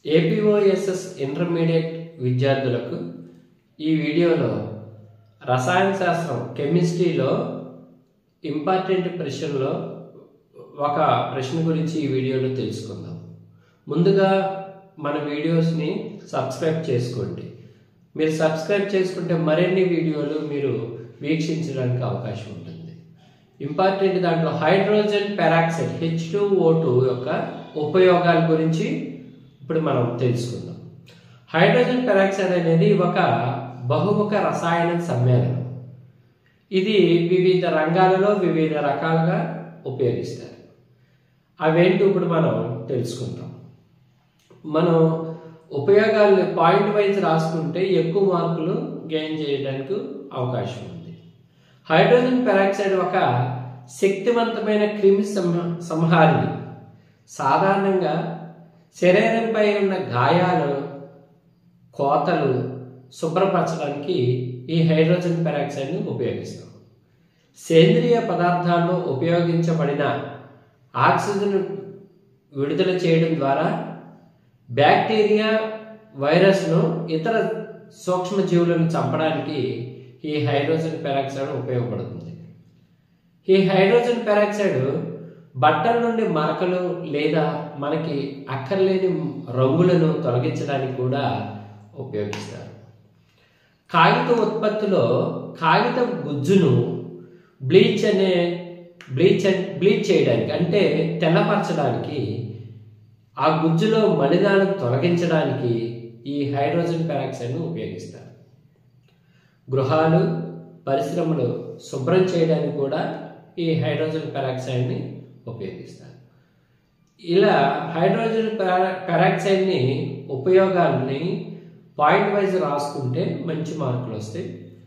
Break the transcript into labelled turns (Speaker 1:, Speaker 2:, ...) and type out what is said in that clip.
Speaker 1: APOSS intermediate విద్యార్థులకు ఈ వీడియోలో రసాయన శాస్త్రం కెమిస్ట్రీలో ఇంపార్టెంట్ ప్రశ్నలో ఒక ప్రశ్న గురించి ఈ వీడియోలో తెలుసుకుందాం. ముందుగా మన వీడియోస్ని సబ్స్క్రైబ్ చేసుకోండి. మీరు సబ్స్క్రైబ్ చేసుకుంటే మరిన్ని వీడియోలు మీరు వీక్షించడానికి అవకాశం ఉంటుంది. ఇంపార్టెంట్ దాంట్లో హైడ్రోజన్ పెరాక్సైడ్ H2O2 యొక్క ఉపయోగాల గురించి ఇప్పుడు మనం తెలుసుకుందాం. హైడ్రోజన్ పెరాక్సైడ్ అనేది ఒక బహుముఖ రసాయన సమ్మేళనం. ఇది వివిధ రంగాలలో వివిధ రకాలుగా ఉపయోగిస్తారు. అవేంటి ఇప్పుడు మనం తెలుసుకుందాం. మనం ఉపయోగాలు పాయింట్ వైజ్ రాసుకుంటే ఎక్కువ మార్కులు గెయిన్ చేయడానికి అవకాశం ఉంది. హైడ్రోజన్ పెరాక్సైడ్ ఒక శక్తివంతమైన క్రిమి సంహారిణి. సాధారణంగా శరీరంపై ఉన్న గాయాలు, కోతలు శుభ్రపరచడానికి ఈ హైడ్రోజన్ పెరాక్సైడ్ను ఉపయోగిస్తాం. సేంద్రియ పదార్థాల్లో ఉపయోగించబడిన ఆక్సిజన్ విడుదల చేయడం ద్వారా బ్యాక్టీరియా, వైరస్ను, ఇతర సూక్ష్మజీవులను చంపడానికి ఈ హైడ్రోజన్ పెరాక్సైడ్ ఉపయోగపడుతుంది. ఈ హైడ్రోజన్ పెరాక్సైడ్ బట్టల నుండి మరకలు లేదా మనకి అక్కర్లేని రంగులను తొలగించడానికి కూడా ఉపయోగిస్తారు. కాగిత ఉత్పత్తిలో కాగిత గుజ్జును బ్లీచ్ చేయడానికి, అంటే తెల్లపరచడానికి, ఆ గుజ్జులో మలినాలను తొలగించడానికి ఈ హైడ్రోజన్ పెరాక్సైడ్ను ఉపయోగిస్తారు. గృహాలు, పరిశ్రమలు శుభ్రం చేయడానికి కూడా ఈ హైడ్రోజన్ పెరాక్సైడ్ని ఉపయోగిస్తారు. ఇలా హైడ్రోజన్ పెరాక్సైడ్ని ఉపయోగాలని పాయింట్ వైజ్ రాసుకుంటే మంచి మార్కులు వస్తాయి.